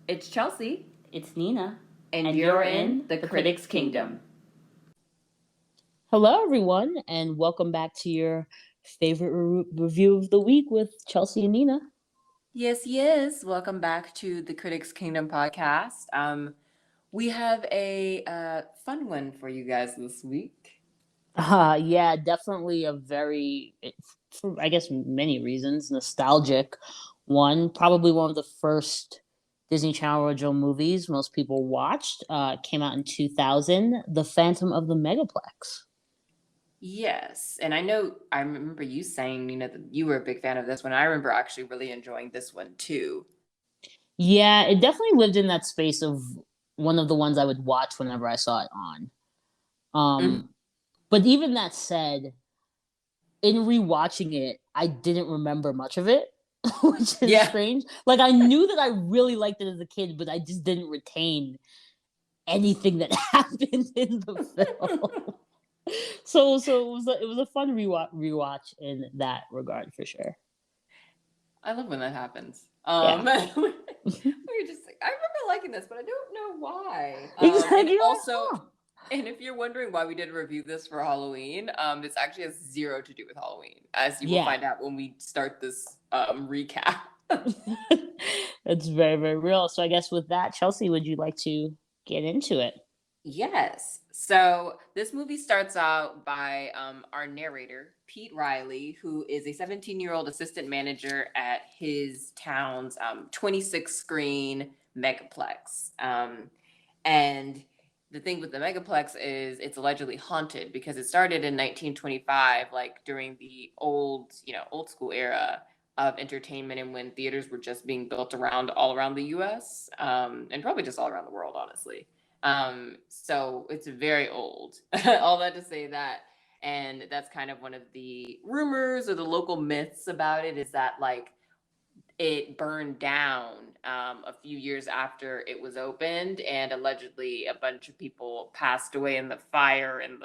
It's Chelsea, It's Nina, and you're in the Critics' Kingdom. Hello, everyone, and welcome back to your favorite review of the week with Chelsea and Nina. Yes. Welcome back to the Critics' Kingdom podcast. We have a fun one for you guys this week. Yeah, definitely for I guess many reasons, nostalgic one. Probably one of the first Disney Channel original movies most people watched. Came out in 2000, The Phantom of the Megaplex. Yes, and I remember you saying, that you were a big fan of this one. I remember actually really enjoying this one too. Yeah, it definitely lived in that space of one of the ones I would watch whenever I saw it on. Mhm. But even that said, in rewatching it, I didn't remember much of it, which is Yeah. strange. Like I knew that I really liked it as a kid, but I just didn't retain anything that happened in the film. So it was a fun rewatch in that regard for sure. I love when that happens. Yeah. We were just like, I remember liking this, but I don't know why. And Exactly. You're like, also, huh. and if you're wondering why we didn't review this for Halloween, this actually has zero to do with Halloween, as you will Yeah. find out when we start this recap. It's very, very real. So I guess with that, Chelsea, would you like to get into it? Yes. So this movie starts out by our narrator, Pete Riley, who is a 17-year-old assistant manager at his town's 26 screen Megaplex. And the thing with the Megaplex is it's allegedly haunted because it started in 1925, like during the old school era of entertainment and when theaters were just being built all around the US, and probably just all around the world, honestly. So it's very old. All that to say that, and that's kind of one of the rumors or the local myths about it is that like it burned down a few years after it was opened, and allegedly a bunch of people passed away in the fire and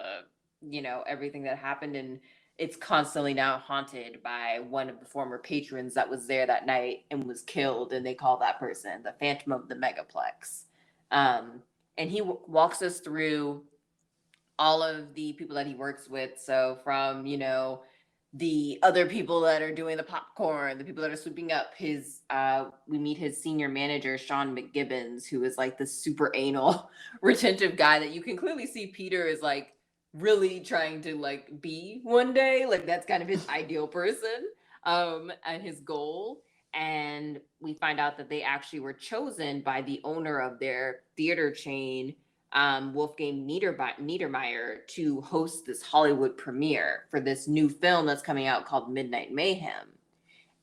everything that happened, and it's constantly now haunted by one of the former patrons that was there that night and was killed, and they call that person the Phantom of the Megaplex. And he walks us through all of the people that he works with. So from, the other people that are doing the popcorn, the people that are sweeping up we meet his senior manager, Sean McGibbons, who is like the super anal, retentive guy that you can clearly see Peter is like really trying to like be one day. Like that's kind of his ideal person, and his goal. And we find out that they actually were chosen by the owner of their theater chain, Wolfgang Niedermeyer, to host this Hollywood premiere for this new film that's coming out called Midnight Mayhem.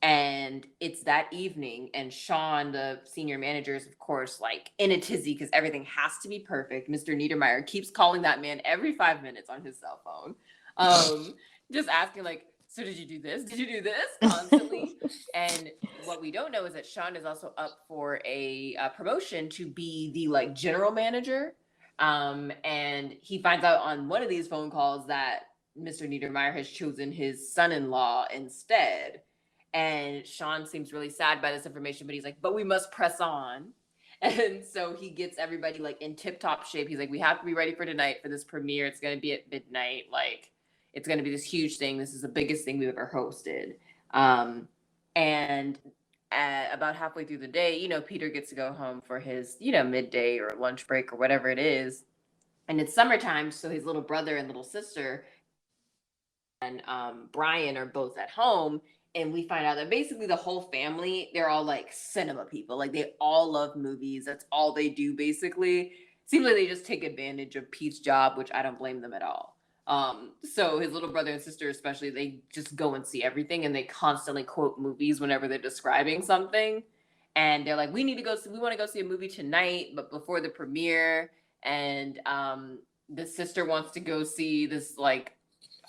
And it's that evening, and Sean, the senior manager, is of course like in a tizzy because everything has to be perfect. Mr. Niedermeyer keeps calling that man every 5 minutes on his cell phone, just asking like, "So did you do this? Did you do this?" constantly. And what we don't know is that Sean is also up for a promotion to be the like general manager. And he finds out on one of these phone calls that Mr. Niedermeyer has chosen his son-in-law instead. And Sean seems really sad by this information, but he's like, but we must press on. And so he gets everybody like in tip top shape. He's like, we have to be ready for tonight for this premiere. It's going to be at midnight. Like, it's going to be this huge thing. This is the biggest thing we've ever hosted. And about halfway through the day, Peter gets to go home for his, midday or lunch break or whatever it is. And it's summertime, so his little brother and little sister and Brian are both at home. And we find out that basically the whole family, they're all like cinema people. Like they all love movies. That's all they do, basically. Seems like they just take advantage of Pete's job, which I don't blame them at all. So his little brother and sister, especially, they just go and see everything, and they constantly quote movies whenever they're describing something. And they're like, we want to go see a movie tonight, but before the premiere. And the sister wants to go see this like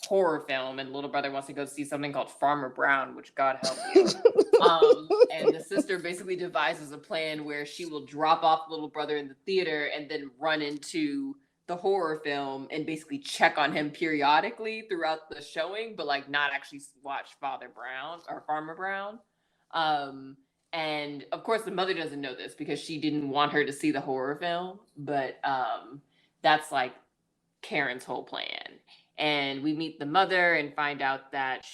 horror film, and little brother wants to go see something called Farmer Brown, which God help you. And the sister basically devises a plan where she will drop off little brother in the theater and then run into the horror film and basically check on him periodically throughout the showing, but like not actually watch Father Brown or Farmer Brown. Um, And of course, the mother doesn't know this because she didn't want her to see the horror film. But that's like Karen's whole plan. And we meet the mother and find out that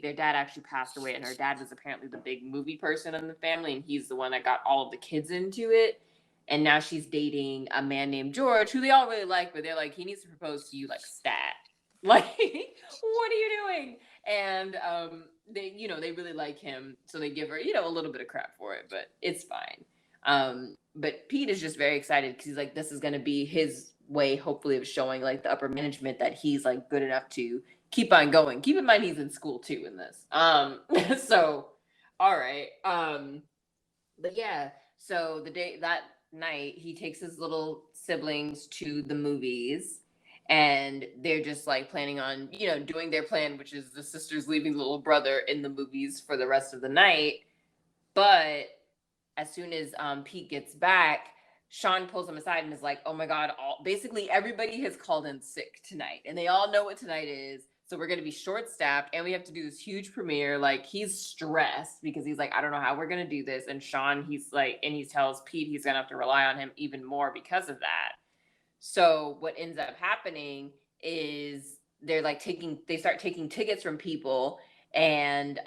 their dad actually passed away, and her dad was apparently the big movie person in the family, and he's the one that got all of the kids into it. And now she's dating a man named George, who they all really like, but they're like, he needs to propose to you like stat. Like, what are you doing? And they really like him, so they give her, a little bit of crap for it, but it's fine. But Pete is just very excited because he's like, this is gonna be his way, hopefully, of showing like the upper management that he's like good enough to keep on going. Keep in mind he's in school too in this. So all right. But yeah, so that night he takes his little siblings to the movies, and they're just like planning on, doing their plan, which is the sisters leaving the little brother in the movies for the rest of the night. But as soon as Pete gets back, Sean pulls him aside and is like, "Oh my God, basically everybody has called in sick tonight, and they all know what tonight is. So we're going to be short-staffed, and we have to do this huge premiere." Like, he's stressed because he's like, "I don't know how we're going to do this." And Sean, he's like, and he tells Pete he's going to have to rely on him even more because of that. So what ends up happening is they start taking tickets from people, and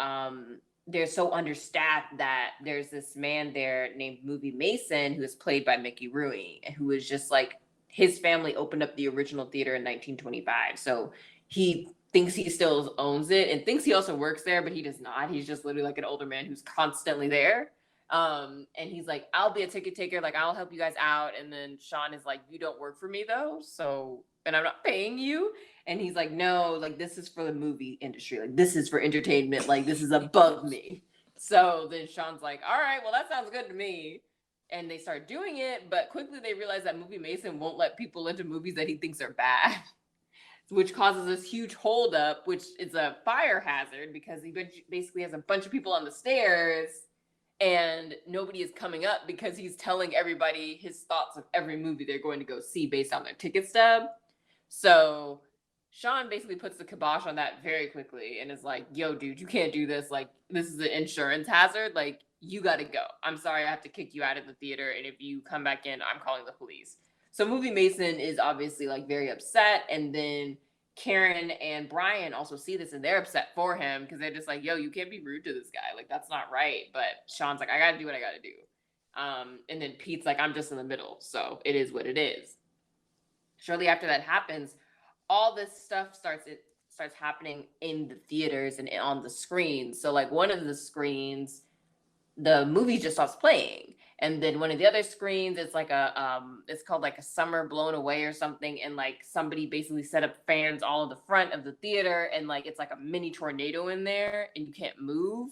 they're so understaffed that there's this man there named Movie Mason, who is played by Mickey Rooney, who is just like, his family opened up the original theater in 1925. So he thinks he still owns it and thinks he also works there, but he does not. He's just literally like an older man who's constantly there. And he's like, "I'll be a ticket taker. Like, I'll help you guys out." And then Sean is like, "You don't work for me though. So, and I'm not paying you." And he's like, "No, like, this is for the movie industry. Like, this is for entertainment. Like, this is above me." So then Sean's like, "All right, well, that sounds good to me." And they start doing it, but quickly they realize that Movie Mason won't let people into movies that he thinks are bad, which causes this huge holdup, which is a fire hazard because he basically has a bunch of people on the stairs and nobody is coming up because he's telling everybody his thoughts of every movie they're going to go see based on their ticket stub. So Sean basically puts the kibosh on that very quickly and is like, "Yo, dude, you can't do this. Like, this is an insurance hazard. Like, you got to go. I'm sorry, I have to kick you out of the theater. And if you come back in, I'm calling the police." So Movie Mason is obviously like very upset. And then Karen and Brian also see this and they're upset for him because they're just like, "Yo, you can't be rude to this guy. Like, that's not right." But Sean's like, "I got to do what I got to do." And then Pete's like, "I'm just in the middle. So it is what it is." Shortly after that happens, all this stuff starts happening in the theaters and on the screens. So like one of the screens, the movie just stops playing, and then one of the other screens, it's like it's called like a summer blown away or something, and like somebody basically set up fans all in the front of the theater, and like it's like a mini tornado in there and you can't move,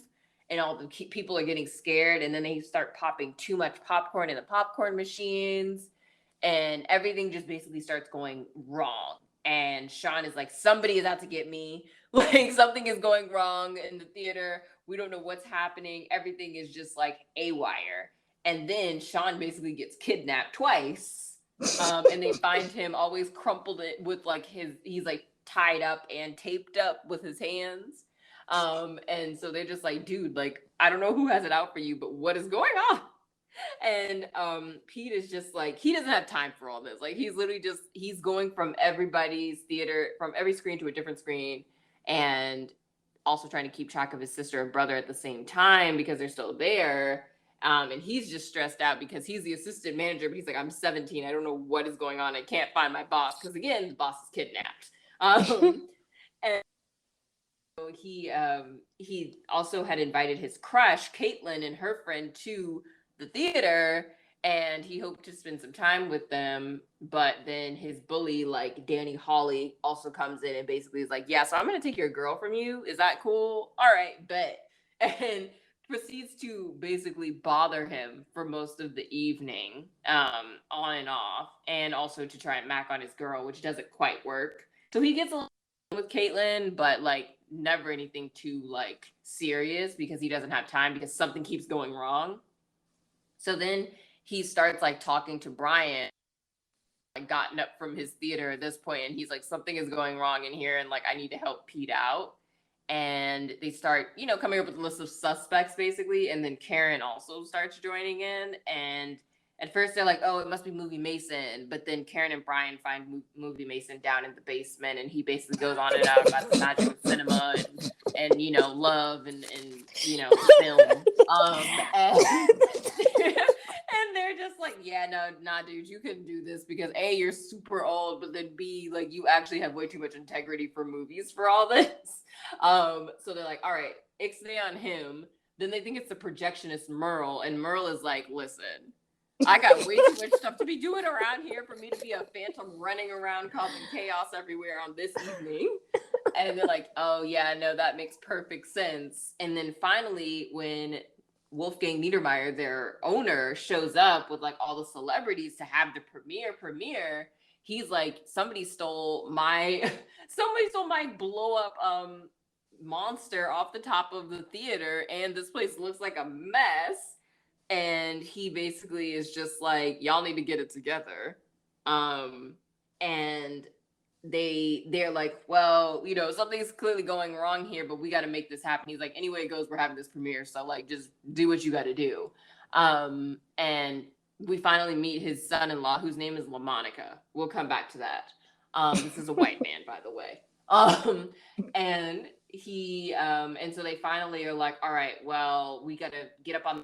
and all the people are getting scared, and then they start popping too much popcorn in the popcorn machines, and everything just basically starts going wrong. And Sean is like, "Somebody is out to get me." Like, something is going wrong in the theater. We don't know what's happening. Everything is just like a wire. And then Sean basically gets kidnapped twice. And they find him always crumpled it with like he's like tied up and taped up with his hands. And so they're just like, "Dude, like, I don't know who has it out for you, but what is going on?" And Pete is just like, he doesn't have time for all this. Like, he's literally just, he's going from everybody's theater, from every screen to a different screen, and also trying to keep track of his sister and brother at the same time because they're still there. And he's just stressed out because he's the assistant manager, but he's like, "I'm 17. I don't know what is going on. I can't find my boss." Because again, the boss is kidnapped. And so he also had invited his crush, Caitlin, and her friend to the theater, and he hoped to spend some time with them. But then his bully, like Danny Hawley, also comes in and basically is like, "Yeah, so I'm gonna take your girl from you. Is that cool? All right, bet." And proceeds to basically bother him for most of the evening, on and off, and also to try and mac on his girl, which doesn't quite work. So he gets a little with Caitlin, but like never anything too like serious because he doesn't have time because something keeps going wrong. So then he starts like talking to Brian, like gotten up from his theater at this point, and he's like, "Something is going wrong in here, and like I need to help Pete out." and they start, coming up with a list of suspects basically. And then Karen also starts joining in. And at first they're like, oh, it must be Movie Mason. But then Karen and Brian find Movie Mason down in the basement, and he basically goes on and on about the magic of cinema and love and film. And, and they're just like, yeah, no, nah, dude, you couldn't do this because A, you're super old, but then B, like, you actually have way too much integrity for movies for all this. So they're like, all right, ixnay on him. Then they think it's the projectionist Merle, and Merle is like, listen, I got way too much stuff to be doing around here for me to be a phantom running around causing chaos everywhere on this evening. And they're like, oh yeah, no, that makes perfect sense. And then finally, when Wolfgang Niedermeyer, their owner, shows up with like all the celebrities to have the premiere, he's like, somebody stole my blow up monster off the top of the theater, and this place looks like a mess. And he basically is just like, y'all need to get it together. And they're like, well, something's clearly going wrong here, but we got to make this happen. He's like, anyway it goes, we're having this premiere, so like just do what you got to do. And we finally meet his son-in-law, whose name is LaMonica. We'll come back to that. This is a white man, by the way. And he and so they finally are like, all right, well, we got to get up on the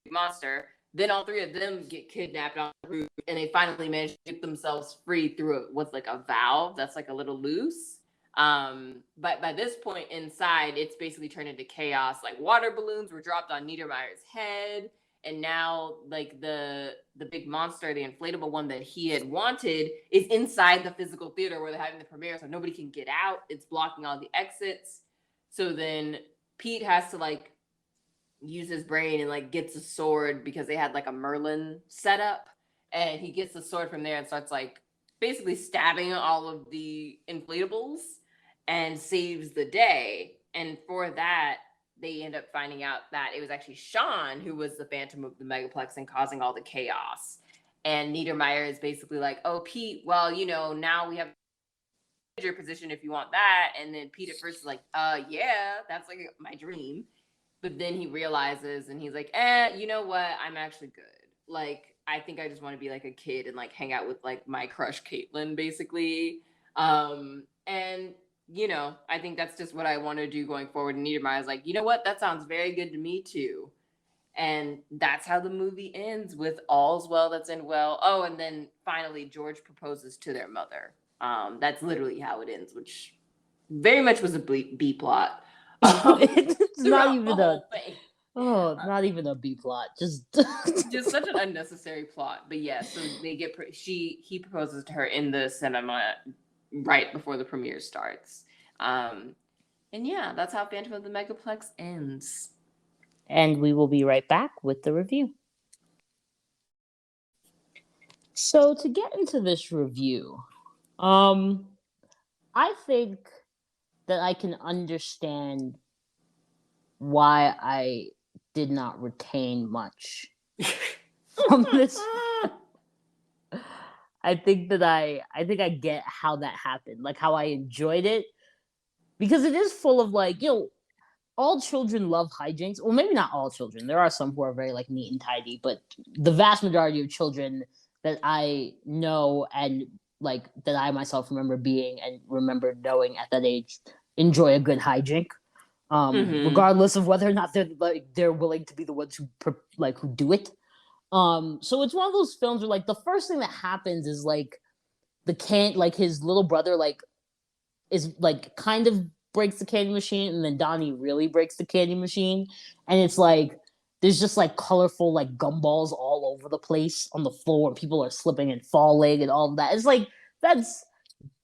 monster. Then all three of them get kidnapped on the roof, and they finally manage to get themselves free through what's like a valve that's like a little loose. But by this point inside, it's basically turned into chaos. Like water balloons were dropped on Niedermeyer's head, and now like the big monster, the inflatable one that he had wanted, is inside the physical theater where they're having the premiere, so nobody can get out. It's blocking all the exits. So then Pete has to like use his brain and like gets a sword because they had like a Merlin setup, and he gets the sword from there and starts like basically stabbing all of the inflatables and saves the day. And for that, they end up finding out that it was actually Sean who was the Phantom of the Megaplex and causing all the chaos. And Niedermeyer is basically like, oh, Pete, well, now we have your position if you want that. And then Pete at first is like, yeah, that's like my dream. But then he realizes, and he's like, you know what? I'm actually good. Like, I think I just want to be like a kid and like hang out with like my crush, Caitlin, basically. And, I think that's just what I want to do going forward. And Niedermeyer's like, you know what? That sounds very good to me too. And that's how the movie ends, with all's well that's in well. Oh, and then finally George proposes to their mother. That's literally how it ends, which very much was a B plot. It's not even not even a B plot. Just such an unnecessary plot. But yeah, so they get he proposes to her in the cinema right before the premiere starts. And yeah, that's how Phantom of the Megaplex ends. And we will be right back with the review. So to get into this review, I think that I can understand why I did not retain much from this. I think I get how that happened, like how I enjoyed it, because it is full of like, all children love hijinks. Well, maybe not all children. There are some who are very like neat and tidy, but the vast majority of children that I know and like that I myself remember being and remember knowing at that age enjoy a good hijink, regardless of whether or not they're willing to be the ones who do it. So it's one of those films where like the first thing that happens is like his little brother is like kind of breaks the candy machine, and then Donnie really breaks the candy machine, and it's like there's just like colorful like gumballs all over the place on the floor, and people are slipping and falling and all of that. It's like that's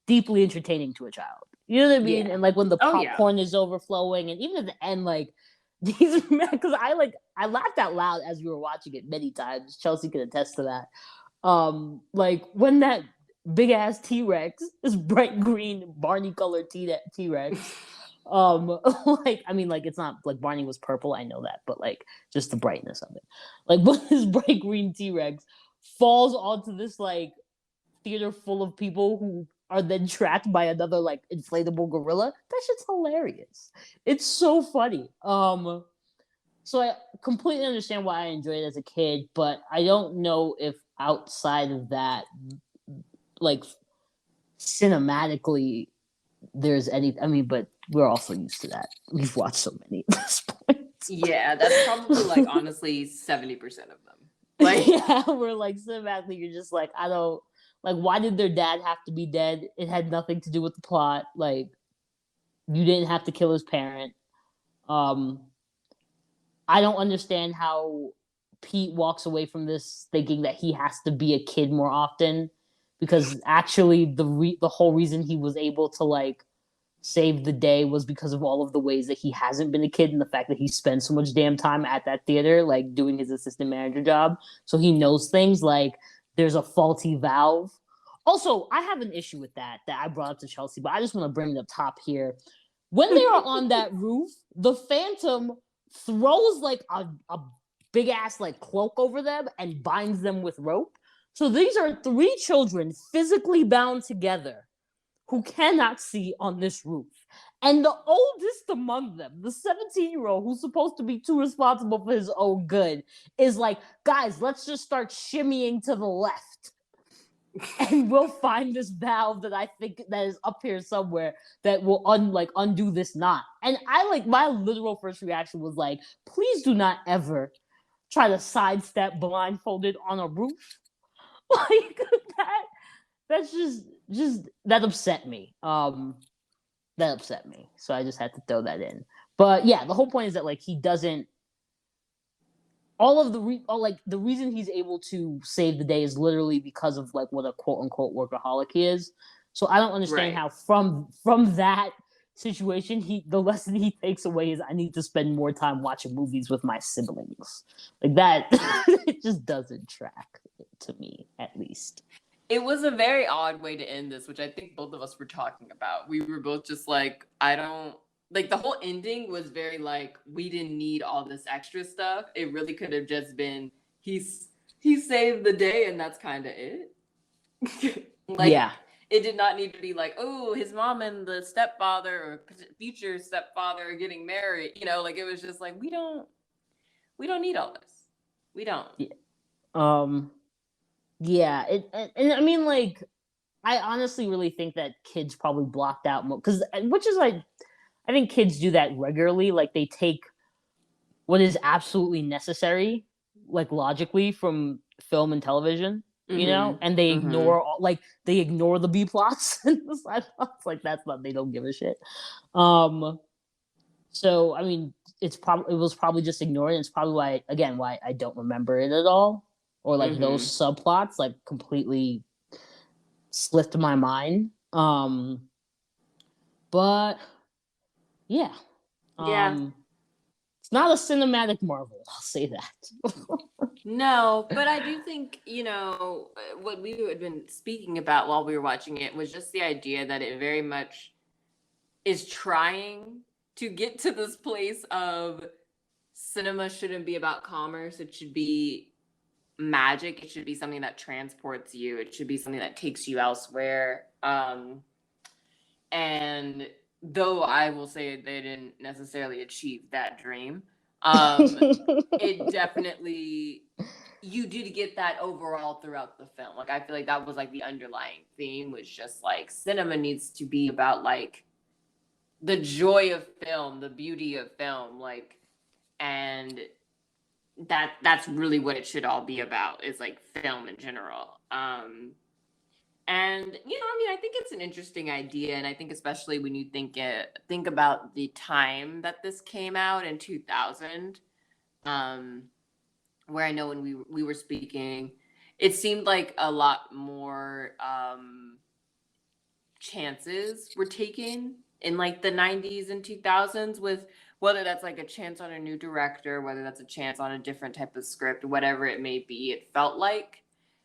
deeply entertaining to a child. You know what I mean? Yeah. And like when the popcorn is overflowing, and even at the end, like these, because I laughed out loud as we were watching it many times. Chelsea can attest to that. Like when that big ass T-Rex, this bright green Barney colored T-Rex. It's not like Barney was purple, I know that, but like just the brightness of it. Like when this bright green T-Rex falls onto this like theater full of people who are then tracked by another like inflatable gorilla. That shit's hilarious. It's so funny. So I completely understand why I enjoyed it as a kid, but I don't know if outside of that, like cinematically, there's any. I mean, but we're also used to that. We've watched so many at this point. Yeah, that's probably like honestly 70% of them. Like, Yeah, we're like cinematically, you're just like, I don't like. Why did their dad have to be dead? It had nothing to do with the plot. Like, you didn't have to kill his parent. Um, I don't understand how Pete walks away from this thinking that he has to be a kid more often, because actually the whole reason he was able to like save the day was because of all of the ways that he hasn't been a kid, and the fact that he spends so much damn time at that theater like doing his assistant manager job, so he knows things like there's a faulty valve. Also, I have an issue with that I brought up to Chelsea, but I just want to bring it up top here. When they are on that roof, the Phantom throws like a big ass like cloak over them and binds them with rope. So these are three children physically bound together who cannot see on this roof. And the oldest among them, the 17-year-old who's supposed to be too responsible for his own good, is like, guys, let's just start shimmying to the left. And we'll find this valve that I think that is up here somewhere that will undo this knot. And I like, my literal first reaction was like, please do not ever try to sidestep blindfolded on a roof. Like that's just that upset me. That upset me. So I just had to throw that in. But yeah, the whole point is that like he doesn't. All of the reason he's able to save the day is literally because of like what a quote unquote workaholic he is. So I don't understand right. how from that situation the lesson he takes away is I need to spend more time watching movies with my siblings. Like that it just doesn't track to me, at least. It was a very odd way to end this, which I think both of us were talking about. We were both just like, I don't like, the whole ending was very like, we didn't need all this extra stuff. It really could have just been he saved the day and that's kind of it. Like, Yeah. it did not need to be like, oh, his mom and the stepfather or future stepfather are getting married. Like, it was just like, we don't need all this. We don't. Yeah. Yeah. And I mean, like, I honestly really think that kids probably blocked out because, which is like, I think kids do that regularly. Like, they take what is absolutely necessary, like logically, from film and television, and they ignore they ignore the B plots and the side plots. Like, that's not, they don't give a shit. So I mean, it was probably just ignored. And it's probably why I don't remember it at all, or like those subplots like completely slipped my mind. But yeah. Yeah. It's not a cinematic marvel, I'll say that. No, but I do think, what we had been speaking about while we were watching it was just the idea that it very much is trying to get to this place of cinema shouldn't be about commerce. It should be magic. It should be something that transports you. It should be something that takes you elsewhere. And though I will say they didn't necessarily achieve that dream, it definitely, you did get that overall throughout the film. Like, I feel like that was like the underlying theme, was just like cinema needs to be about like the joy of film, the beauty of film, like, and that's really what it should all be about, is like film in general. And I think it's an interesting idea, and I think especially when you think about the time that this came out in 2000, where I know when we were speaking, it seemed like a lot more chances were taken in like the 90s and 2000s, with whether that's like a chance on a new director, whether that's a chance on a different type of script, whatever it may be. It felt like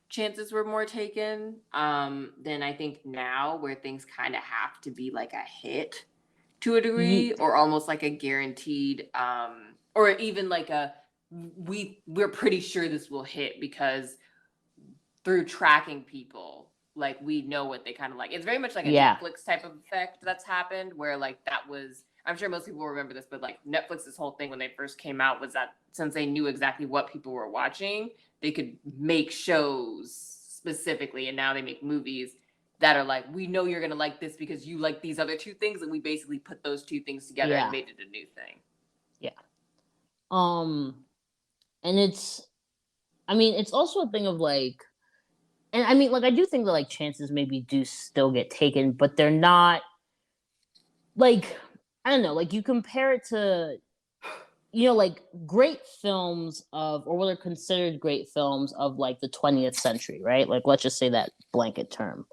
chances were more taken than I think now, where things kind of have to be like a hit to a degree, or almost like a guaranteed, or even like we're pretty sure this will hit because through tracking people, like we know what they kind of like. It's very much like a Yeah. Netflix type of effect that's happened where like that was, I'm sure most people will remember this, but like Netflix's whole thing when they first came out was that since they knew exactly what people were watching, they could make shows specifically, and now they make movies that are like, we know you're gonna like this because you like these other two things, and we basically put those two things together Yeah. and made it a new thing. Yeah. And it's also a thing of like, and I mean, like, I do think that like chances maybe do still get taken, but they're not like, I don't know, like you compare it to, like great films of, or what are considered great films of like the 20th century, right? Like, let's just say that blanket term.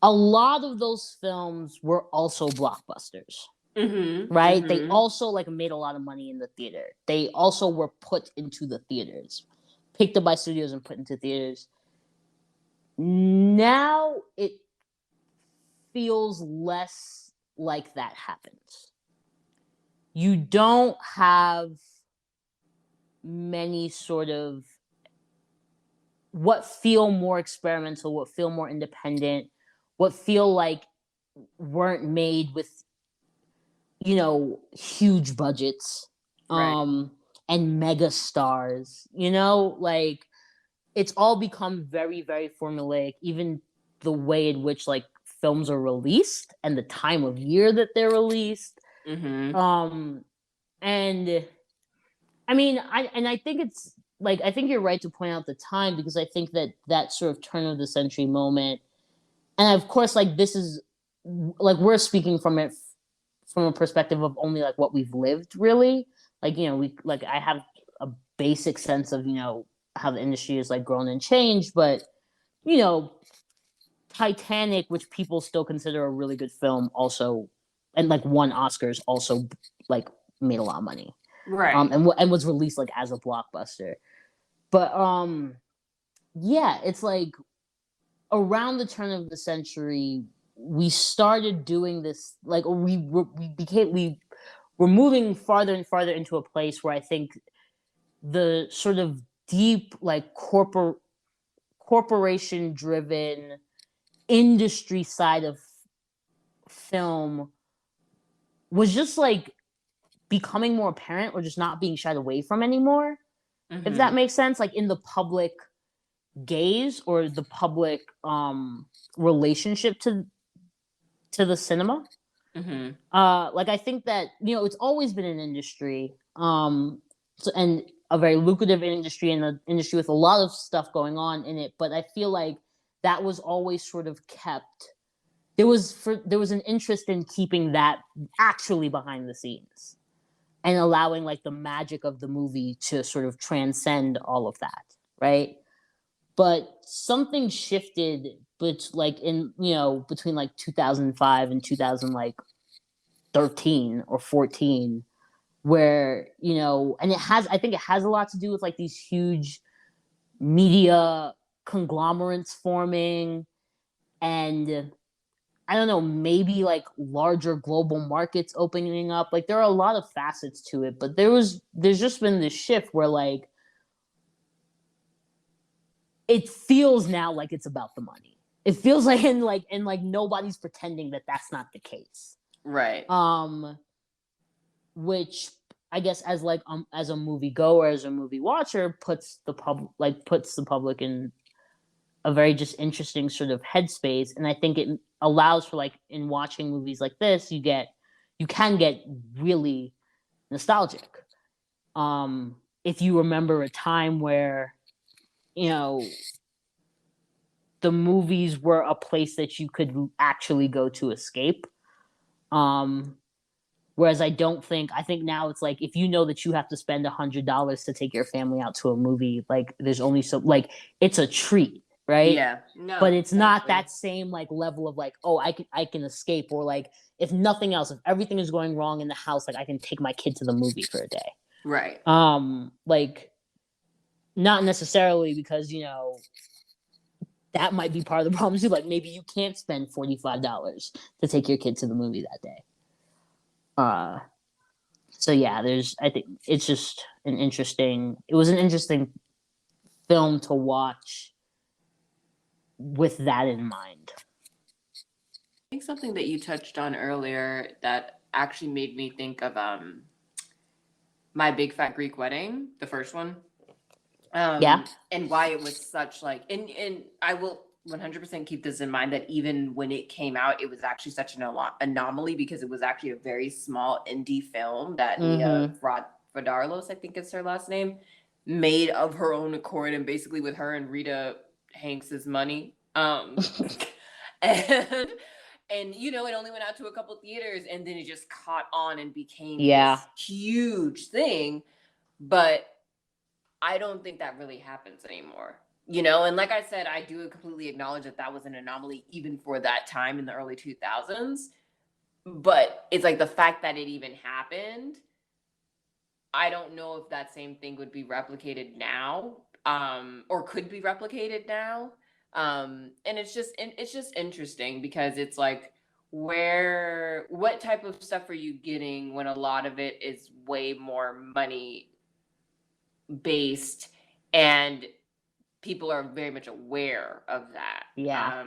A lot of those films were also blockbusters, right? They also like made a lot of money in the theater. They also were put into the theaters, picked up by studios and put into theaters. Now it feels less like that happens. You don't have many sort of what feel more experimental, what feel more independent, what feel like weren't made with, huge budgets, Right. and mega stars, like it's all become very, very formulaic, even the way in which like films are released and the time of year that they're released. And I think it's like, I think you're right to point out the time, because I think that that sort of turn of the century moment, and of course, like this is like we're speaking from it from a perspective of only like what we've lived, really. Like, we like I have a basic sense of how the industry is like grown and changed, but you know Titanic, which people still consider a really good film, also, and like won Oscars, also like made a lot of money, Right. and was released like as a blockbuster. But yeah, it's like around the turn of the century, we started doing this, like we're moving farther and farther into a place where I think the sort of deep like corporation driven industry side of film was just like becoming more apparent, or just not being shied away from anymore, if that makes sense, like in the public gaze or the public relationship to the cinema. Like I think that it's always been an industry, and a very lucrative industry, and an industry with a lot of stuff going on in it. But I feel like that was always sort of kept. There was an interest in keeping that actually behind the scenes, and allowing like the magic of the movie to sort of transcend all of that, right? But something shifted, but like in between like 2005 and 2000 like 13 or 14, where and I think it has a lot to do with like these huge media conglomerates forming, and I don't know, maybe like larger global markets opening up. Like there are a lot of facets to it, but there's just been this shift where like it feels now like it's about the money. It feels like and nobody's pretending that that's not the case. Right. Which I guess as a movie goer, as a movie watcher, puts the public in a very just interesting sort of headspace, and I think it allows for like in watching movies like this, you can get really nostalgic. If you remember a time where the movies were a place that you could actually go to escape. Whereas I think now it's like, if you know that you have to spend $100 to take your family out to a movie, like there's only so like it's a treat, right? Yeah. No. But it's not that same like level of like, oh, I can escape, or like if nothing else, if everything is going wrong in the house, like I can take my kid to the movie for a day. Right. Like not necessarily, because that might be part of the problem too. Like maybe you can't spend $45 to take your kid to the movie that day. So yeah, I think it's just it was an interesting film to watch with that in mind. I think something that you touched on earlier that actually made me think of My Big Fat Greek Wedding, the first one. Yeah. And why it was such like, and I will 100% keep this in mind that even when it came out, it was actually such an anomaly because it was actually a very small indie film that Nia Vardalos, I think is her last name, made of her own accord and basically with her and Rita Hanks's money. And you know, it only went out to a couple theaters and then it just caught on and became Yeah. this huge thing. But I don't think that really happens anymore, you know? And like I said, I do completely acknowledge that that was an anomaly even for that time in the early 2000s. But it's like the fact that it even happened, I don't know if that same thing would be replicated now, or could be replicated now. And it's just interesting because it's like, what type of stuff are you getting when a lot of it is way more money based and people are very much aware of that. Yeah.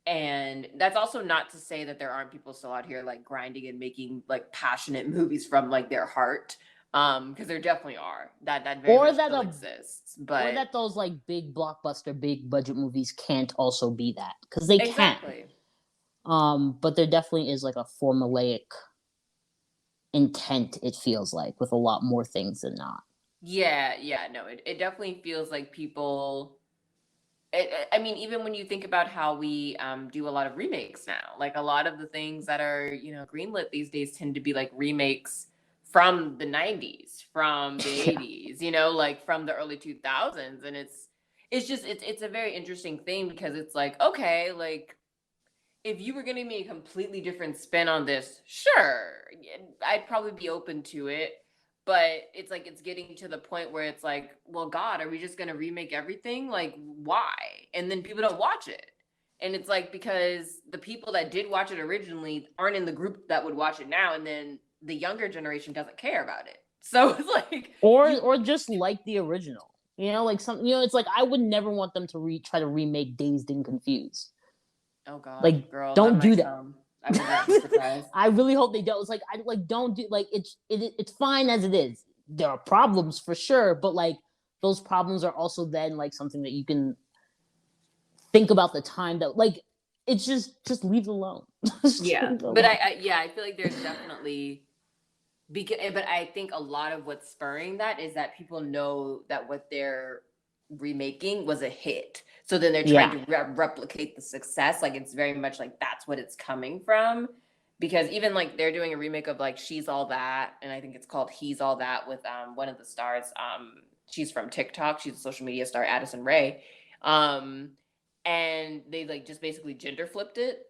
And that's also not to say that there aren't people still out here like grinding and making like passionate movies from like their heart. Because there definitely are. That very Or much that still a- exists. But Or that those like big blockbuster, big budget movies can't also be that, because they exactly. can. But there definitely is like a formulaic intent, it feels like, with a lot more things than not. Yeah, no, it definitely feels like people. I mean, even when you think about how we do a lot of remakes now, like a lot of the things that are, you know, greenlit these days tend to be like remakes from the 90s, from the Yeah. 80s, you know, like from the early 2000s. And it's a very interesting thing because it's like, okay, like if you were giving me a completely different spin on this, sure, I'd probably be open to it. But it's like it's getting to the point where it's like, well, God, are we just gonna remake everything? Like, why? And then people don't watch it. And it's like because the people that did watch it originally aren't in the group that would watch it now, and then the younger generation doesn't care about it. So it's like Or just like the original. Like it's like I would never want them to try to remake Dazed and Confused. oh God, Like, girl, that don't do might that. come. I would not be surprised. I really hope they don't. It's like don't do like it's fine as it is. There are problems for sure, but like those problems are also then like something that you can think about the time that like it's just leave it alone. Yeah, but I feel like there's definitely but I think a lot of what's spurring that is that people know that what they're remaking was a hit. So then they're trying to replicate the success. Like it's very much like that's what it's coming from. Because even like they're doing a remake of like She's All That, and I think it's called He's All That with one of the stars. She's from TikTok. She's a social media star, Addison Rae. And they like just basically gender flipped it.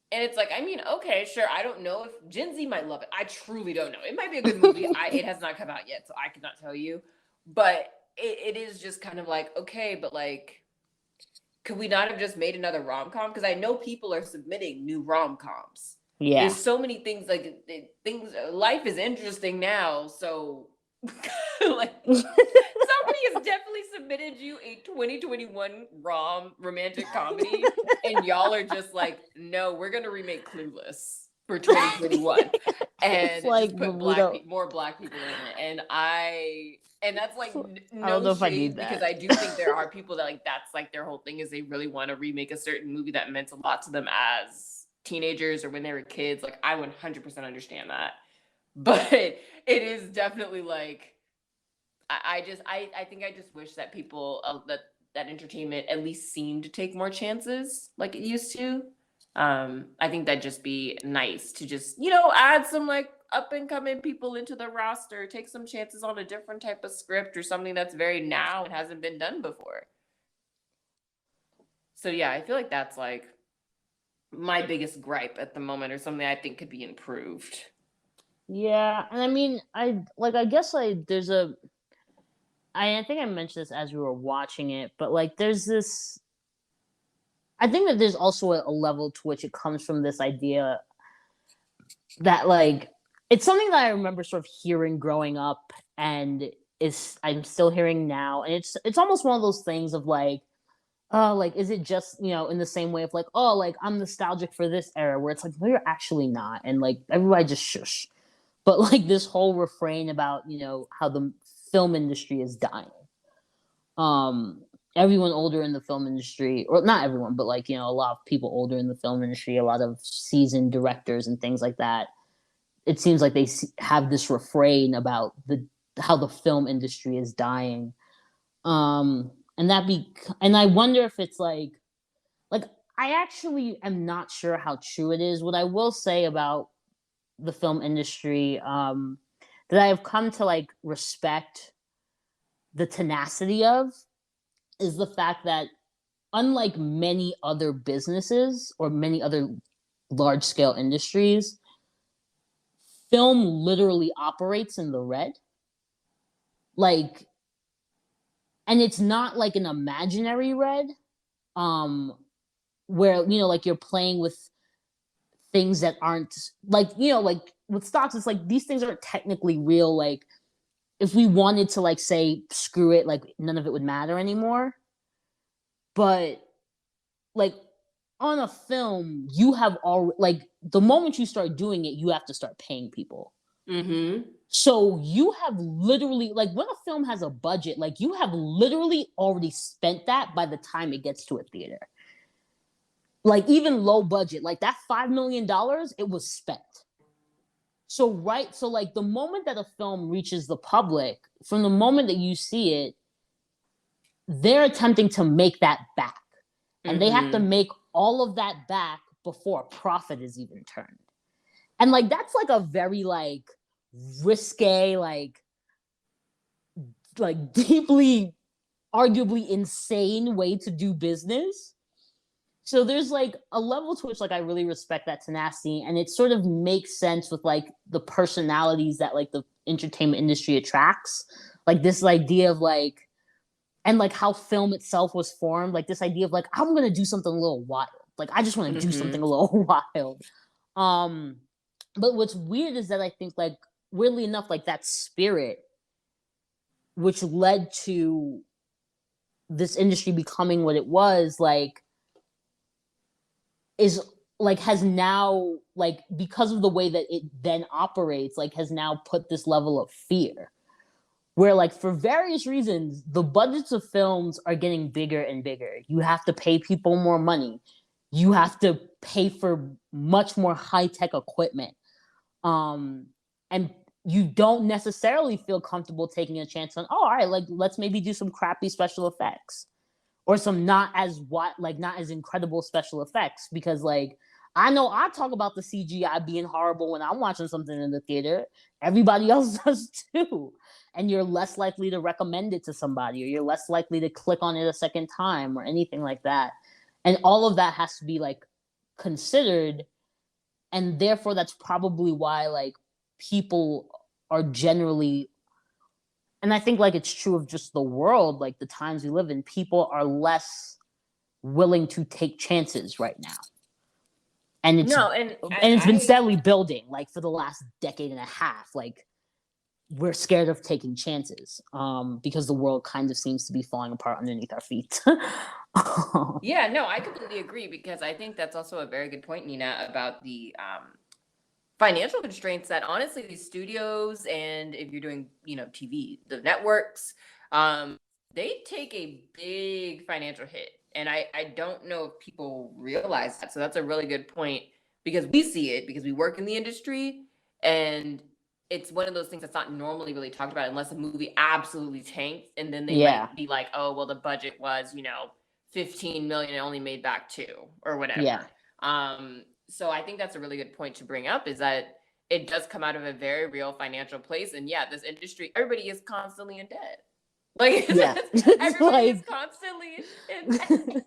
And it's like, I mean, okay, sure. I don't know if Gen Z might love it. I truly don't know. It might be a good movie. It has not come out yet, so I could not tell you. But it is just kind of like, okay, but like, could we not have just made another rom-com? Because I know people are submitting new rom-coms. Yeah. There's so many things like life is interesting now. So like somebody has definitely submitted you a 2021 romantic comedy and y'all are just like, no, we're gonna remake Clueless for 2021 and like, just put more black people in it. And that's like I don't know if I shade need that. because I do think there are people that like that's like their whole thing is they really want to remake a certain movie that meant a lot to them as teenagers or when they were kids. Like I 100% understand that, but it is definitely like I think I just wish that people that entertainment at least seemed to take more chances like it used to. I think that'd just be nice to just, you know, add some like up and coming people into the roster, take some chances on a different type of script or something that's very now and hasn't been done before. So yeah, I feel like that's like my biggest gripe at the moment or something I think could be improved. Yeah, and I mean, I guess there's I think I mentioned this as we were watching it, but like there's this. I think that there's also a level to which it comes from this idea that like it's something that I remember sort of hearing growing up, and I'm still hearing now, and it's almost one of those things of like like, is it just, in the same way of like, oh, like I'm nostalgic for this era, where it's like, no, you're actually not. And like everybody just shush. But like this whole refrain about, how the film industry is dying. Um, Everyone older in the film industry, or not everyone, but like, a lot of people older in the film industry, a lot of seasoned directors and things like that. It seems like they have this refrain about how the film industry is dying. And and I wonder if it's like I actually am not sure how true it is. What I will say about the film industry, that I have come to like respect the tenacity of, is the fact that, unlike many other businesses or many other large scale industries, film literally operates in the red. Like, and it's not like an imaginary red, um, where, like you're playing with things that aren't like, like with stocks, it's like these things aren't technically real. Like, if we wanted to like say screw it, like none of it would matter anymore. But like on a film, you have all like the moment you start doing it, you have to start paying people. Mm-hmm. So you have literally, like, when a film has a budget, like you have literally already spent that by the time it gets to a theater. Like even low budget, like that $5 million, it was spent. So like the moment that a film reaches the public, from the moment that you see it, they're attempting to make that back. And they have to Mm-hmm. make all of that back before a profit is even turned. And like that's like a very like risque, like deeply, arguably insane way to do business. So there's like a level to which like I really respect that tenacity, and it sort of makes sense with like the personalities that like the entertainment industry attracts. Like this idea of like, and like how film itself was formed, like this idea of like, I'm gonna do something a little wild. Like I just want to do something Mm-hmm. a little wild. Um, but what's weird is that I think like, weirdly enough, like that spirit, which led to this industry becoming what it was, like is like has now, like, because of the way that it then operates, like has now put this level of fear, where like for various reasons the budgets of films are getting bigger and bigger. You have to pay people more money, you have to pay for much more high-tech equipment, um and you don't necessarily feel comfortable taking a chance on, oh, all right, like let's maybe do some crappy special effects, or some not as incredible special effects, because like I know I talk about the CGI being horrible when I'm watching something in the theater. Everybody else does too. And you're less likely to recommend it to somebody, or you're less likely to click on it a second time or anything like that. And all of that has to be like considered, and therefore that's probably why like people are generally, and I think like it's true of just the world, like the times we live in, people are less willing to take chances right now. And No, it's been I steadily building like for the last decade and a half. Like we're scared of taking chances, because the world kind of seems to be falling apart underneath our feet. yeah, no, I completely agree, because I think that's also a very good point, Nina, about the financial constraints that honestly these studios, and if you're doing, TV, the networks, they take a big financial hit. And I don't know if people realize that. So that's a really good point, because we see it because we work in the industry, and it's one of those things that's not normally really talked about unless a movie absolutely tanks, and then they Yeah, might be like, oh, well, the budget was, 15 million and only made back 2 or yeah, whatever. So I think that's a really good point to bring up, is that it does come out of a very real financial place. And yeah, this industry, everybody is constantly in debt. Like yeah. It's everybody is like, constantly in debt.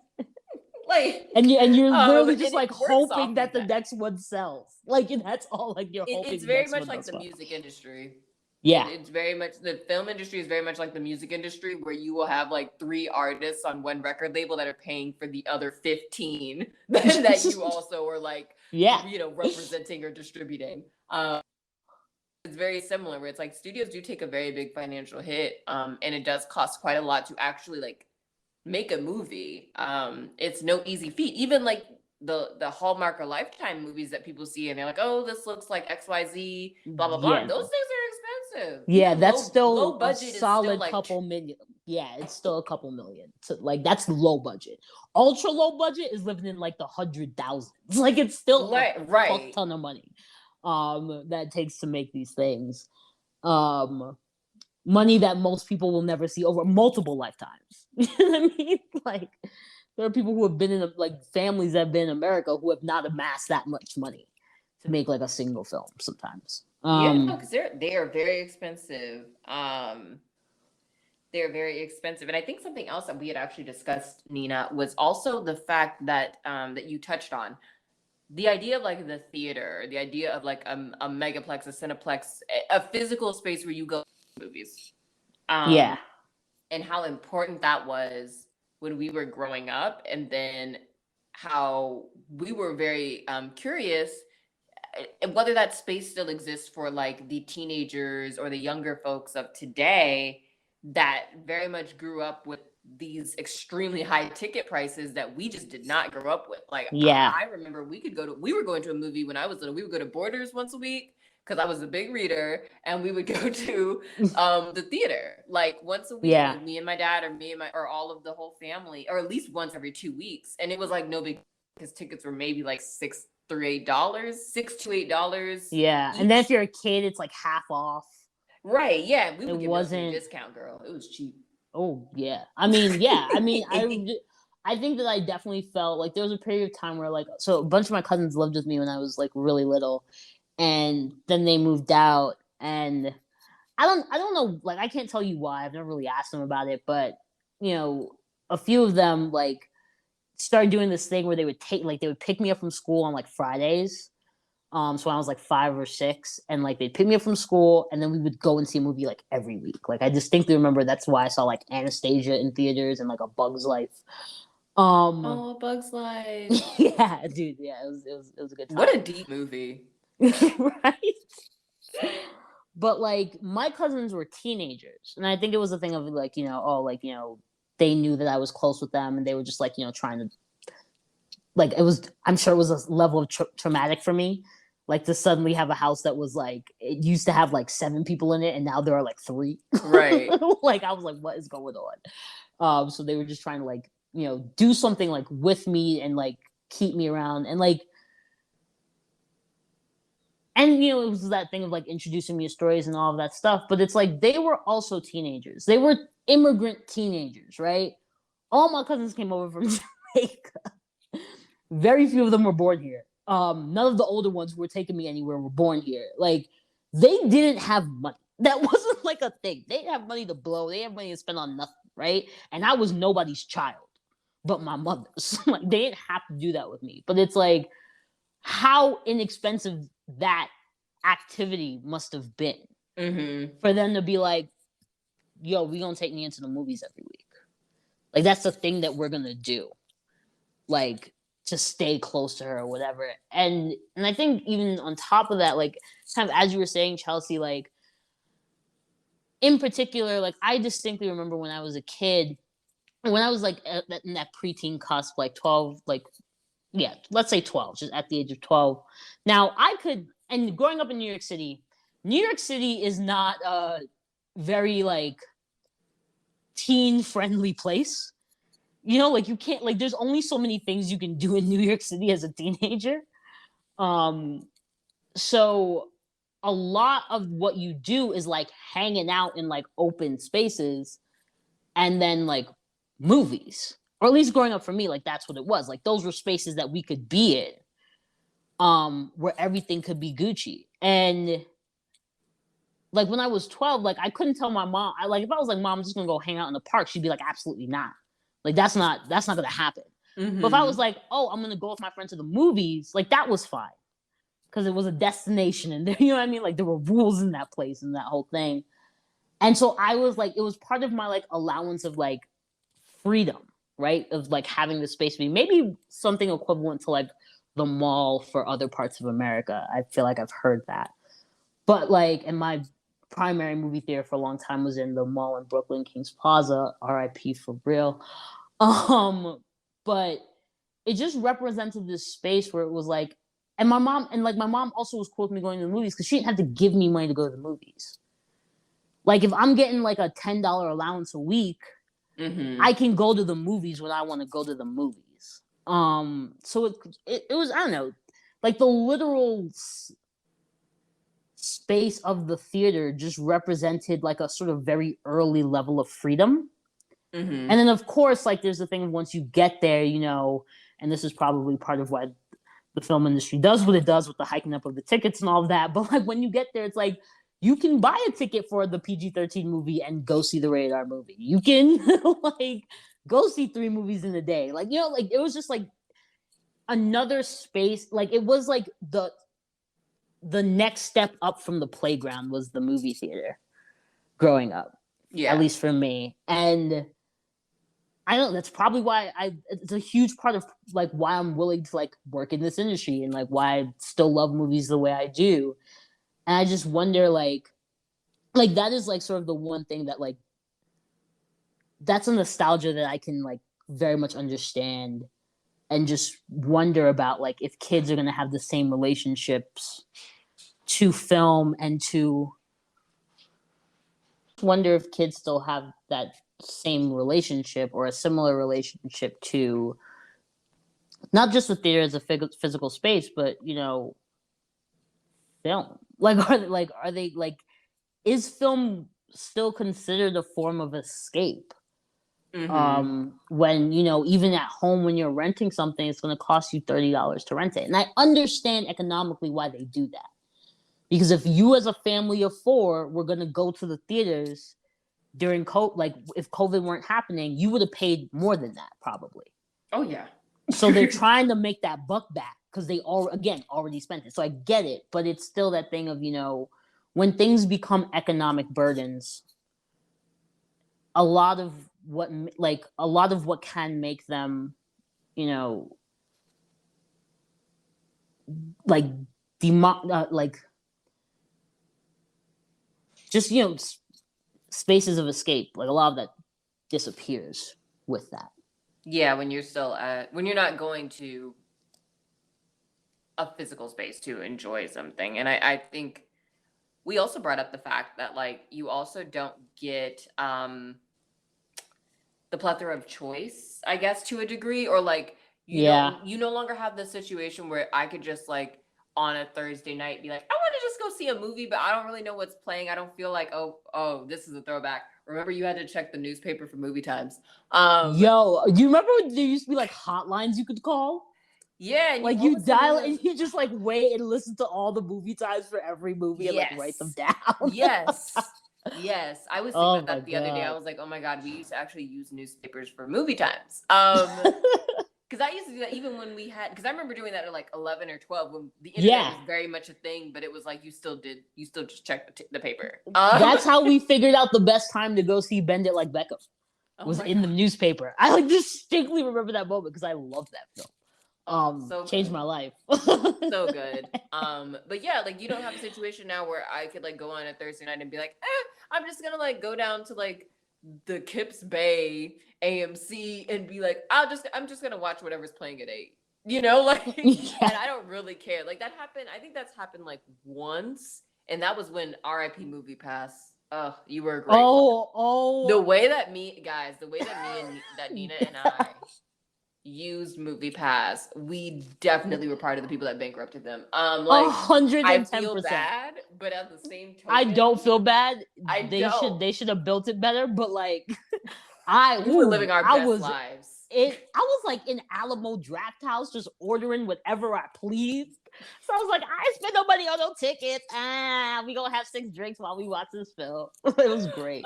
Like, and you're literally and just it like works hoping off that of the that. next one sells. Like, and that's all. Like you're hoping It's the very next much one like does the well. music industry. Yeah, It's very much, the film industry is very much like the music industry, where you will have like 3 artists on one record label that are paying for the other 15 that you also are like, yeah, representing or distributing. It's very similar, where it's like studios do take a very big financial hit, and it does cost quite a lot to actually like make a movie. It's no easy feat. Even like the Hallmark or Lifetime movies that people see and they're like, oh, this looks like XYZ, blah blah blah. Yeah, Those things are expensive. yeah, Even that's low still a budget is still solid like couple million. Yeah, it's still a couple million. So like that's low budget. Ultra low budget is living in like the 100,000s. Like it's still a fuck right. ton of money. That it takes to make these things. Um, Money that most people will never see over multiple lifetimes. You know what I mean? Like there are people who have been in like families that have been in America who have not amassed that much money to make like a single film sometimes. Yeah, no, because they are very expensive. They're very expensive. And I think something else that we had actually discussed, Nina, was also the fact that that you touched on. The idea of like the theater, the idea of like a megaplex, a cineplex, a physical space where you go to movies. Yeah. And how important that was when we were growing up, and then how we were very curious whether that space still exists for like the teenagers or the younger folks of today that very much grew up with these extremely high ticket prices that we just did not grow up with. Like Yeah. I remember we were going to a movie when I was little. We would go to Borders once a week because I was a big reader, and we would go to the theater like once a week Yeah. with me and my dad, or me and my, or all of the whole family, or at least once every 2 weeks. And it was like no big, because tickets were maybe like $6 to $8, $6 to $8. Yeah. And then if you're a kid, it's like half off. Right. Yeah. We It would give nothing a wasn't. discount, girl. It was cheap. Oh yeah. I mean, yeah. I mean, I think that I definitely felt like there was a period of time where like so a bunch of my cousins lived with me when I was like really little, and then they moved out, and I don't know, like I can't tell you why. I've never really asked them about it, but you know, a few of them like started doing this thing where they would pick me up from school on like Fridays. So when I was like 5 or 6, and like they'd pick me up from school, and then we would go and see a movie like every week. Like I distinctly remember that's why I saw like Anastasia in theaters and like A Bug's Life. Oh, Bug's Life. Yeah, dude, yeah, it was a good time. What a deep movie. Right? But like my cousins were teenagers, and I think it was a thing of like, you know, oh, like, you know, they knew that I was close with them, and they were just like, you know, trying to like it was. I'm sure it was a level of traumatic for me, like to suddenly have a house that was like it used to have like 7 people in it, and now there are like 3. Right. Like I was like, what is going on? So they were just trying to like, you know, do something like with me and like keep me around, and like. And you know, it was that thing of like introducing me to stories and all of that stuff. But it's like they were also teenagers. They were immigrant teenagers, right? All my cousins came over from Jamaica. Very few of them were born here. None of the older ones who were taking me anywhere were born here. Like they didn't have money. That wasn't like a thing. They didn't have money to blow. They had money to spend on nothing, right? And I was nobody's child, but my mother's. Like they didn't have to do that with me. But it's like how inexpensive that activity must have been for them to be like, yo, we gonna take me into the movies every week. Like that's the thing that we're gonna do. Like to stay close to her or whatever. And I think even on top of that, like kind of as you were saying, Chelsea, like in particular, like I distinctly remember when I was a kid, when I was like in that preteen cusp, like 12, like yeah, let's say 12, just at the age of 12. Now I could, and growing up in New York City is not a very like teen friendly place. You know, like you can't, like there's only so many things you can do in New York City as a teenager. So a lot of what you do is like hanging out in like open spaces, and then like movies, or at least growing up for me, like that's what it was. Like those were spaces that we could be in, where everything could be Gucci. And like when I was 12, like I couldn't tell my mom. Like if I was like, Mom, I'm just gonna go hang out in the park, she'd be like, absolutely not. Like that's not gonna happen. But if I was like, oh, I'm gonna go with my friend to the movies, like that was fine, because it was a destination, and there, you know what I mean? Like there were rules in that place and that whole thing. And so I was like, it was part of my like allowance of like freedom, right? Of like having the space to be maybe something equivalent to like the mall for other parts of America. I feel like I've heard that. But like, and my primary movie theater for a long time was in the mall in Brooklyn, Kings Plaza, RIP for real. But it just represented this space where it was like, and my mom also was cool with me going to the movies because she didn't have to give me money to go to the movies. Like if I'm getting like a $10 allowance a week, I can go to the movies when I want to go to the movies. So it was, I don't know, like the literal space of the theater just represented like a sort of very early level of freedom. And then of course, like there's the thing of once you get there, you know, and this is probably part of why the film industry does what it does with the hiking up of the tickets and all of that. But like when you get there, it's like you can buy a ticket for the PG-13 movie and go see the rated R movie. You can like go see 3 movies in a day. Like, you know, like it was just like another space. Like it was like the next step up from the playground was the movie theater growing up. Yeah. At least for me. And I don't know, that's probably why it's a huge part of like why I'm willing to like work in this industry and like why I still love movies the way I do. And I just wonder like that is like sort of the one thing that like that's a nostalgia that I can like very much understand and just wonder about like if kids are going to have the same relationships to film and to wonder if kids still have that same relationship or a similar relationship to not just the theater as a physical space, but you know, film. Like, are they like, is film still considered a form of escape? When you know, even at home when you're renting something, it's going to cost you $30 to rent it, and I understand economically why they do that. Because if you as a family of 4 were going to go to the theaters during COVID, like if COVID weren't happening, you would have paid more than that probably. Oh yeah. So they're trying to make that buck back because they already spent it. So I get it, but it's still that thing of, you know, when things become economic burdens, a lot of what can make them, you know, like just, you know, spaces of escape, like a lot of that disappears with that. Yeah, when you're not going to a physical space to enjoy something. And I think we also brought up the fact that like you also don't get the plethora of choice, I guess, to a degree, or like you no longer have the situation where I could just like on a Thursday night be like, I want to just go see a movie, but I don't really know what's playing. I don't feel like, oh, this is a throwback. Remember, you had to check the newspaper for movie times. Yo, do you remember when there used to be like hotlines you could call? Yeah, and like you dial it and you just like wait and listen to all the movie times for every movie and like write them down. Yes. Yes. I was thinking about that the other day. I was like, oh my God, we used to actually use newspapers for movie times. Because I used to do that even when we had, because I remember doing that at like 11 or 12 when the internet was very much a thing, but it was like you still just checked the paper. That's how we figured out the best time to go see Bend It Like Beckham was in the newspaper. I like distinctly remember that moment because I love that film. So changed my life. So good. But yeah, like you don't have a situation now where I could like go on a Thursday night and be like, I'm just gonna like go down to like the Kips Bay AMC and be like, I'm just gonna watch whatever's playing at 8. You know, like and I don't really care. Like that happened, I think that's happened like once, and that was when RIP Movie Pass. Oh, you were great. The way that me and Nina and I used Movie Pass, we definitely were part of the people that bankrupted them. Like 110%. I feel bad, but at the same time, I don't feel bad. They should have built it better. But like, we were living our best lives. I was like in Alamo Draft House, just ordering whatever I pleased. So I was like, I spend no money on no tickets. We gonna have 6 drinks while we watch this film. It was great.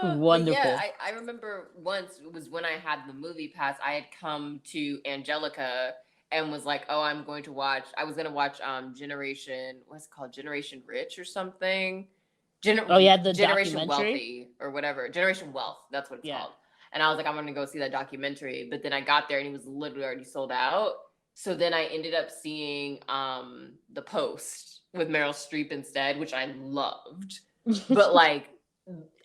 Wonderful. Yeah, I remember once, it was when I had the Movie Pass, I had come to Angelica and was like, I was gonna watch Generation, what's it called? Generation Rich or something. The Generation Wealthy or whatever. Generation Wealth, that's what it's called. And I was like, I'm gonna go see that documentary. But then I got there and it was literally already sold out. So then I ended up seeing The Post with Meryl Streep instead, which I loved. But like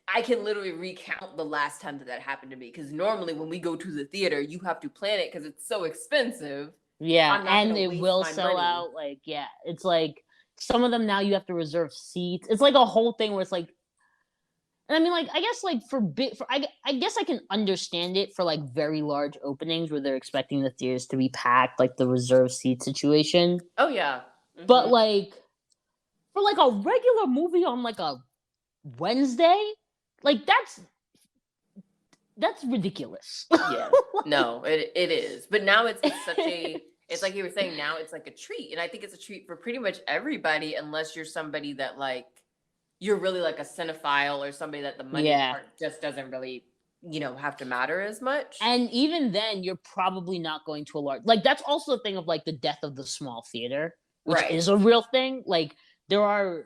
I can literally recount the last time that happened to me, because normally when we go to the theater, you have to plan it because it's so expensive. Yeah, I'm not and gonna it waste will my sell money. out. Like, yeah, it's like some of them now you have to reserve seats. It's like a whole thing where it's like, and I mean, like, I guess like for big, I guess I can understand it for like very large openings where they're expecting the theaters to be packed, like the reserve seat situation. Oh yeah. But Hmm. like for like a regular movie on like a Wednesday, like that's ridiculous. Yeah. No, it is. But now it's such a, it's like you were saying, now it's like a treat. And I think it's a treat for pretty much everybody, unless you're somebody that like, you're really like a cinephile, or somebody that the money Yeah. part just doesn't really, have to matter as much. And even then, you're probably not going to a large, like, that's also a thing of like the death of the small theater, which Right. is a real thing. Like, there are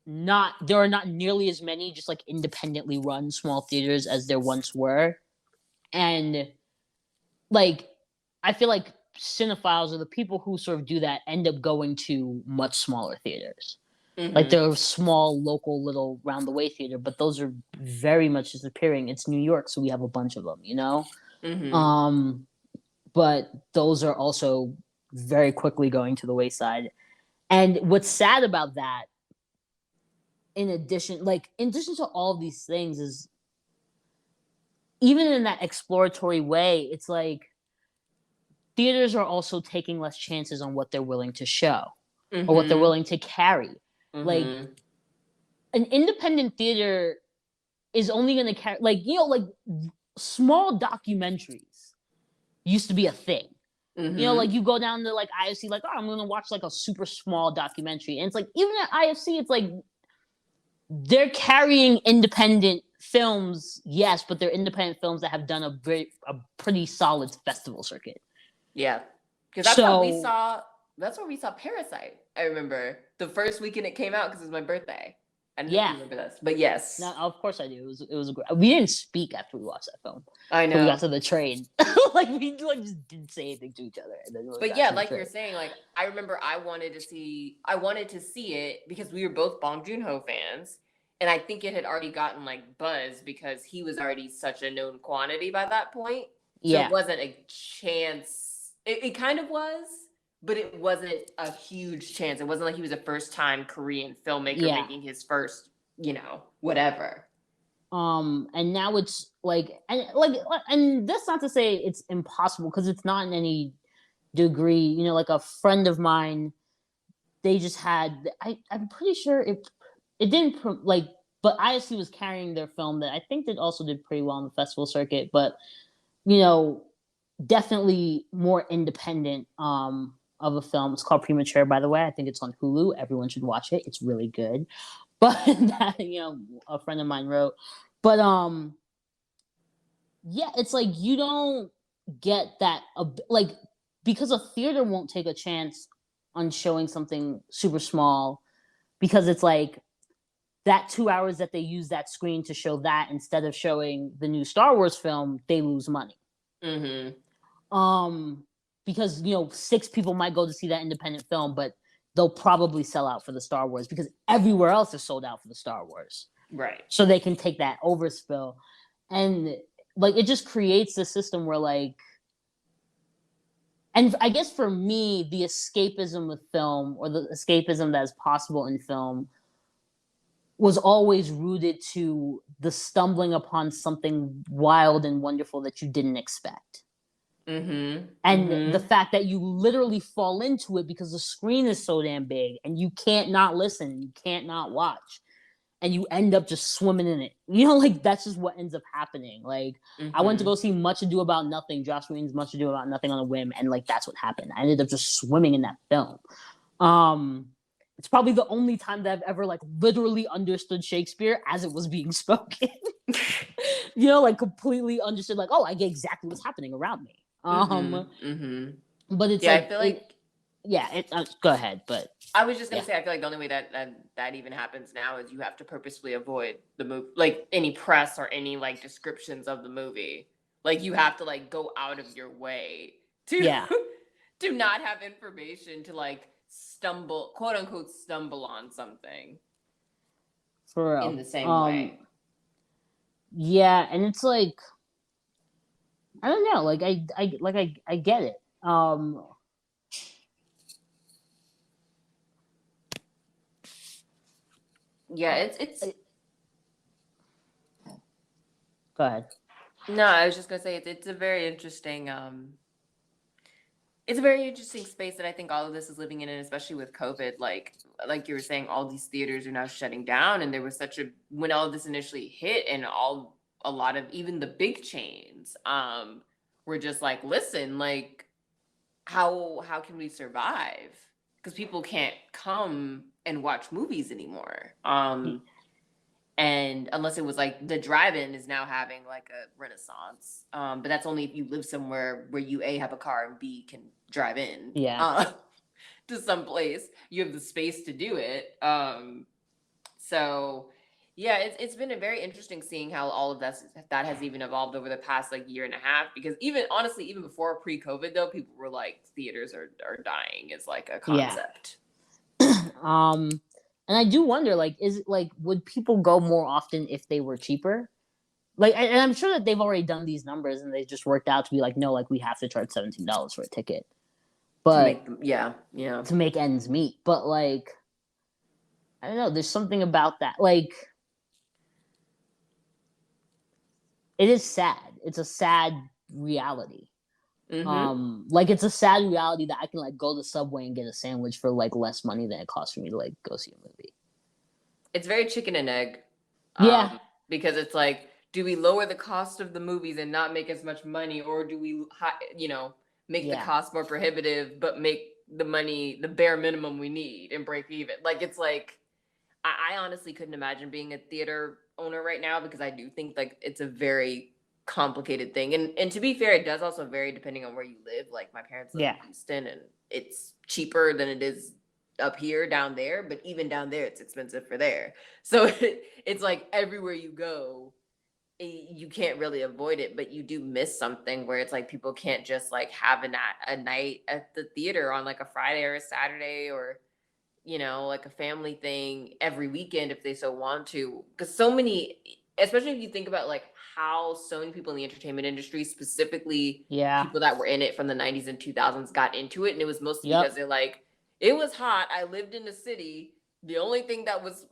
there are not nearly as many just like independently run small theaters as there once were. And like, I feel like cinephiles or the people who sort of do that end up going to much smaller theaters. Like, Mm-hmm. there are small local little round the way theater, but those are very much disappearing. It's New York, so we have a bunch of them, you know? Mm-hmm. Um but those are also very quickly going to the wayside. And what's sad about that, in addition to all of these things, is even in that exploratory way, it's like theaters are also taking less chances on what they're willing to show or what they're Mm-hmm. willing to carry. Like, Mm-hmm. an independent theater is only going to carry, like, like small documentaries used to be a thing. Mm-hmm. Like, you go down to like IFC, like, oh, I'm gonna watch like a super small documentary. And it's like, even at IFC, it's like they're carrying independent films, yes, but they're independent films that have done a pretty solid festival circuit. Yeah. Because So that's where we saw Parasite. I remember the first weekend it came out, because it was my birthday. I don't know if yeah. you remember this, but yes. No, of course I do. It was a great. We didn't speak after we watched that film I until we got know. to the train. Like, we like just didn't say anything to each other, and then when we But got yeah, to the like train. you're saying, like I remember I wanted to see it because we were both Bong Joon-ho fans. And I think it had already gotten like buzz because he was already such a known quantity by that point. So it Yeah, wasn't a chance. It kind of was, but it wasn't a huge chance. It wasn't like he was a first time Korean filmmaker yeah. making his first, whatever. And now it's and that's not to say it's impossible, because it's not in any degree. Like, a friend of mine, they just had, I'm pretty sure it didn't like, but ISC was carrying their film that I think that also did pretty well on the festival circuit, but you know definitely more independent of a film. It's called Premature, by the way. I think it's on Hulu. Everyone should watch it. It's really good. But that, a friend of mine wrote. But yeah, it's like you don't get that, like, because a theater won't take a chance on showing something super small, because it's like that 2 hours that they use that screen to show that instead of showing the new Star Wars film, they lose money. Mm-hmm. Um, because six people might go to see that independent film, but they'll probably sell out for the Star Wars because everywhere else is sold out for the Star Wars. Right. So they can take that overspill, and like, it just creates a system where, like, and I guess for me, the escapism with film, or the escapism that is possible in film, was always rooted to the stumbling upon something wild and wonderful that you didn't expect. Mm-hmm. And the Mm-hmm. fact that you literally fall into it because the screen is so damn big and you can't not listen, you can't not watch, and you end up just swimming in it. Like, that's just what ends up happening. Like, I went to Mm-hmm. go see Much Ado About Nothing, Josh Whedon's Much Ado About Nothing, on a whim, and like, that's what happened. I ended up just swimming in that film. It's probably the only time that I've ever like literally understood Shakespeare as it was being spoken. Like, completely understood, like, oh, I get exactly what's happening around me. Mm-hmm. Mm-hmm. But it's Yeah, I like feel like yeah, go ahead, but I was just gonna yeah, say, I feel like the only way that even happens now is you have to purposefully avoid the movie, like any press or any like descriptions of the movie. Like you have to like go out of your way to yeah, to not have information to like stumble, quote unquote, stumble on something for in real. the same way. Yeah, and it's like I don't know, like I get it. Yeah, it's I- Go ahead. no, I was just gonna say it's a very interesting it's a very interesting space that I think all of this is living in, and especially with COVID, like you were saying, all these theaters are now shutting down, and there was such a when all of this initially hit, and a lot of even the big chains were just like, listen, like how can we survive? Because people can't come and watch movies anymore. And unless it was like the drive-in is now having like a renaissance, but that's only if you live somewhere where you A, have a car, and B, can drive in Yeah. to some place, you have the space to do it. So yeah, it's been a very interesting seeing how all of that has even evolved over the past like year and a half, because even honestly, even before pre-COVID though, people were like theaters are dying is like a Yeah. concept. Um, and I do wonder, like, is it like would people go more often if they were cheaper? Like, and I'm sure that they've already done these numbers and they just worked out to be like, no, like we have to charge $17 for a ticket, To but make them, yeah, yeah. to make ends meet. But like, I don't know. There's something about that. Like, it is sad. It's a sad reality. Mm-hmm. Like it's a sad reality that I can like go to Subway and get a sandwich for like less money than it costs for me to like go see a movie. It's very chicken and egg, Yeah, because it's like, do we lower the cost of the movies and not make as much money, or do we, make the yeah, cost more prohibitive but make the money the bare minimum we need and break even? Like it's like, I honestly couldn't imagine being a theater owner right now, because I do think like it's a very complicated thing, and to be fair, it does also vary depending on where you live. Like my parents live in yeah, Houston, and it's cheaper than it is up here down there, but even down there it's expensive for there. So it's like everywhere you go, you can't really avoid it, but you do miss something where it's like people can't just like have a night at the theater on like a Friday or a Saturday, or like a family thing every weekend if they so want to. Because so many, especially if you think about like how so many people in the entertainment industry, specifically yeah. people that were in it from the 90s and 2000s, got into it. And it was mostly because Yep. they're like, it was hot. I lived in the city. The only place that was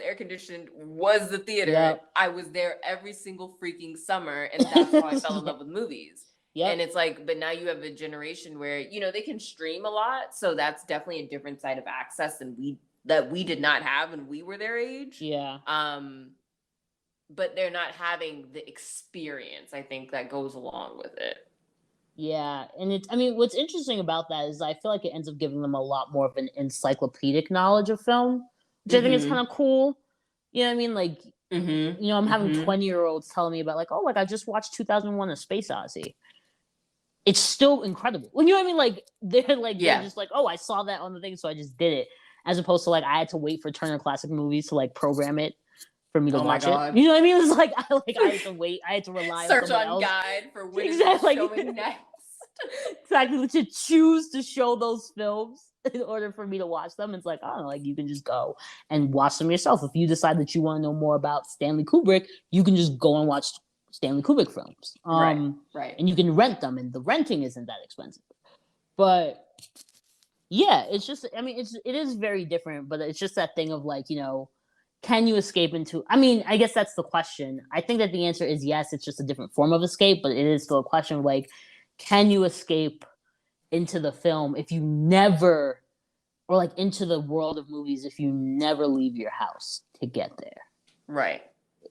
air conditioned was the theater. Yep. I was there every single freaking summer. And that's how I fell in love with movies. And Yep. it's like, but now you have a generation where, they can stream a lot. So that's definitely a different side of access than we did not have when we were their age. Yeah. But they're not having the experience, I think, that goes along with it. Yeah. And I mean, what's interesting about that is I feel like it ends up giving them a lot more of an encyclopedic knowledge of film, which I think is kind Mm-hmm. of cool. You know what I mean? Like, Mm-hmm. I'm having Mm-hmm. 20-year-olds telling me about like, oh, like I just watched 2001: A Space Odyssey. It's still incredible. Well, you know what I mean? They're Yeah. just like, oh, I saw that on the thing, so I just did it. As opposed to like I had to wait for Turner Classic Movies to like program it for me to Oh my watch it. God. You know what I mean? It's like I had to wait. I had to rely on Search someone on else. guide for when it's Exactly. showing next. Exactly. To choose to show those films in order for me to watch them. It's like, I don't know, like you can just go and watch them yourself. If you decide that you want to know more about Stanley Kubrick, you can just go and watch Stanley Kubrick films. Right. And you can rent them, and the renting isn't that expensive. But yeah, it's just I mean, it is very different, but it's just that thing of like, can you escape into I mean, I guess that's the question. I think that the answer is yes, it's just a different form of escape, but it is still a question of like, can you escape into the film if you never or like into the world of movies if you never leave your house to get there? Right.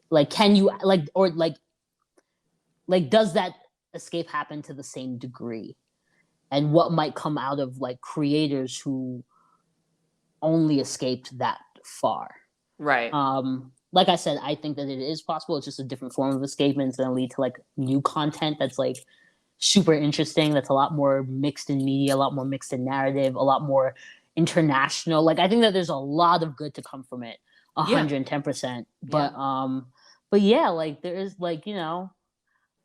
Like can you like does that escape happen to the same degree? And what might come out of like creators who only escaped that far? Right. Like I said, I think that it is possible. It's just a different form of escape, and it's going to lead to like new content that's like super interesting. That's a lot more mixed in media, a lot more mixed in narrative, a lot more international. Like I think that there's a lot of good to come from it, Yeah. 110%. Yeah. But yeah, like there is like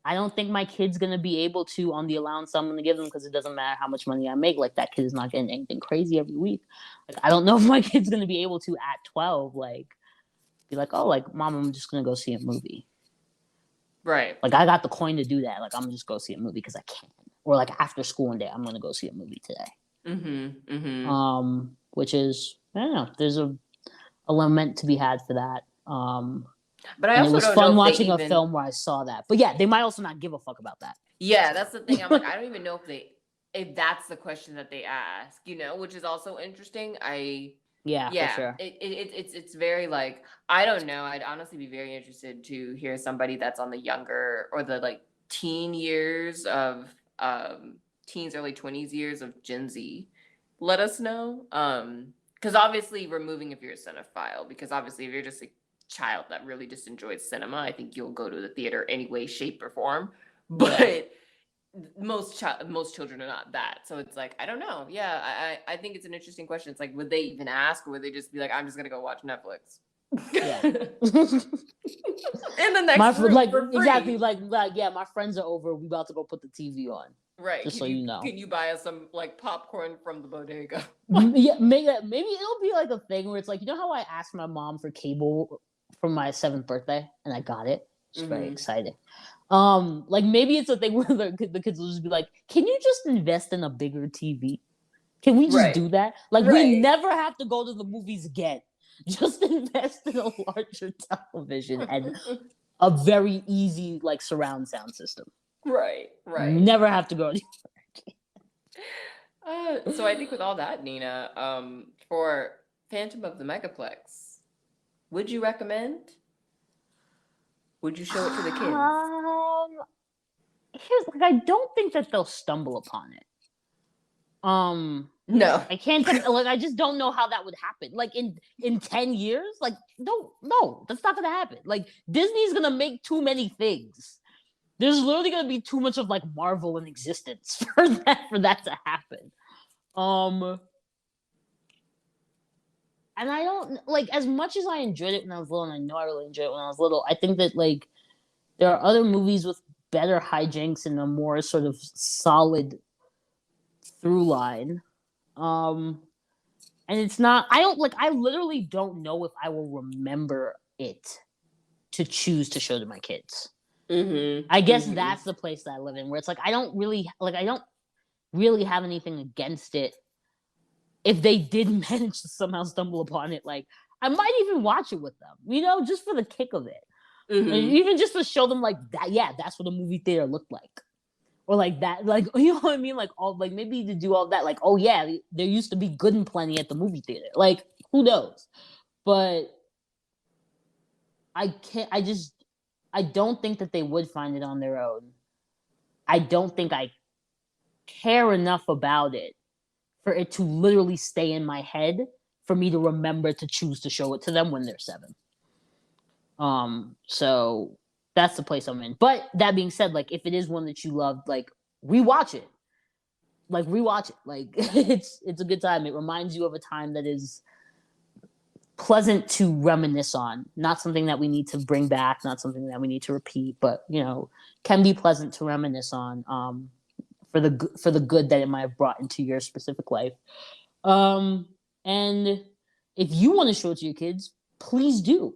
I don't think my kid's gonna be able to on the allowance I'm gonna give them because it doesn't matter how much money I make. Like that kid is not getting anything crazy every week. Like I don't know if my kid's gonna be able to at 12, like be like, oh, like mom, I'm just gonna go see a movie. Right. Like, I got the coin to do that. Like, I'm gonna just go see a movie because I can. Or like after school one day, I'm gonna go see a movie today. Which is, I don't know. There's a lament to be had for that. But I And it also was don't know fun if they watching a even. film where I saw that. But yeah, they might also not give a fuck about that. Yeah, that's the thing. I'm like, I don't even know if that's the question that they ask, which is also interesting. Yeah, for Yeah, sure. it's very like, I don't know. I'd honestly be very interested to hear somebody that's on the younger or the like teen years of teens, early 20s years of Gen Z. Let us know. Because obviously removing if you're a cinephile, because obviously if you're just a child that really just enjoys cinema, I think you'll go to the theater any way, shape, or form. But most children are not that, so it's like, I don't know. Yeah, I think it's an interesting question. It's like, would they even ask, or would they just be like, I'm just gonna go watch Netflix? Yeah. In the next room like for free. exactly like yeah, my friends are over. We about to go put the TV on. Right. Just so you know. Can you buy us some like popcorn from the bodega? Yeah, maybe it'll be like a thing where it's like, how I asked my mom for cable for my 7th birthday and I got it. It's very exciting. Like maybe it's a thing where the kids will just be like, can you just invest in a bigger TV? Can we just do that? Like, we never have to go to the movies again. Just invest in a larger television and a very easy like surround sound system. Right. Never have to go. So I think with all that, Nina, for Phantom of the Megaplex, would you recommend? Would you show it to the kids? Here's like, I don't think that they'll stumble upon it. No, I can't. Like, I just don't know how that would happen. Like in 10 years, like no, that's not gonna happen. Like, Disney's gonna make too many things. There's literally gonna be too much of like Marvel in existence for that to happen. And I don't like, as much as I enjoyed it when I was little, and I know I really enjoyed it when I was little, I think that like there are other movies with better hijinks and a more sort of solid through line. And it's not, I literally don't know if I will remember it to choose to show to my kids. I guess that's the place that I live in, where it's like, I don't really have anything against it. If they did manage to somehow stumble upon it, like, I might even watch it with them, just for the kick of it. Even just to show them like that, yeah, that's what a movie theater looked like. Or like that, like, you know what I mean? Like, all, like, maybe to do all that, like, oh yeah, there used to be Good and Plenty at the movie theater. Like, who knows? But I don't think that they would find it on their own. I don't think I care enough about it for it to literally stay in my head for me to remember to choose to show it to them when they're 7. So that's the place I'm in. But that being said, like, if it is one that you love, like, rewatch it. Like, it's a good time. It reminds you of a time that is pleasant to reminisce on. Not something that we need to bring back, not something that we need to repeat, but can be pleasant to reminisce on. For the good that it might have brought into your specific life. And if you want to show it to your kids, please do.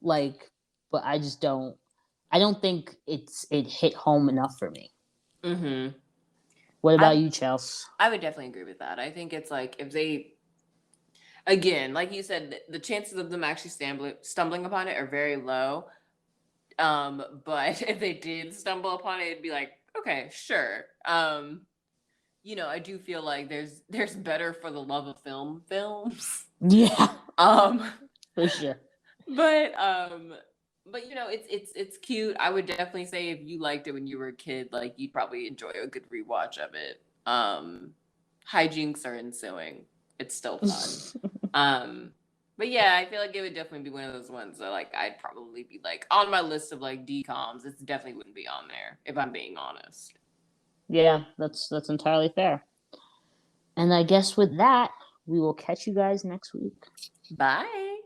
Like, but I don't think it hit home enough for me. What about you, Chelsea? I would definitely agree with that. I think it's like, if they, again, like you said, the chances of them actually stumbling upon it are very low. But if they did stumble upon it, it'd be like, okay, sure. I do feel like there's better for the love of films. Yeah. For sure. But it's cute. I would definitely say if you liked it when you were a kid, like, you'd probably enjoy a good rewatch of it. Hijinks are ensuing. It's still fun. But yeah, I feel like it would definitely be one of those ones that, like, I'd probably be like on my list of like DCOMs. It definitely wouldn't be on there, if I'm being honest. Yeah, that's entirely fair. And I guess with that, we will catch you guys next week. Bye.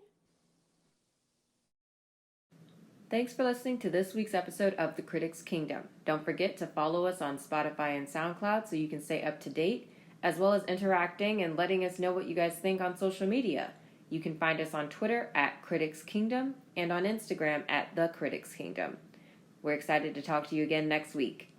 Thanks for listening to this week's episode of The Critics Kingdom. Don't forget to follow us on Spotify and SoundCloud so you can stay up to date, as well as interacting and letting us know what you guys think on social media. You can find us on Twitter at Critics Kingdom and on Instagram at The Critics Kingdom. We're excited to talk to you again next week.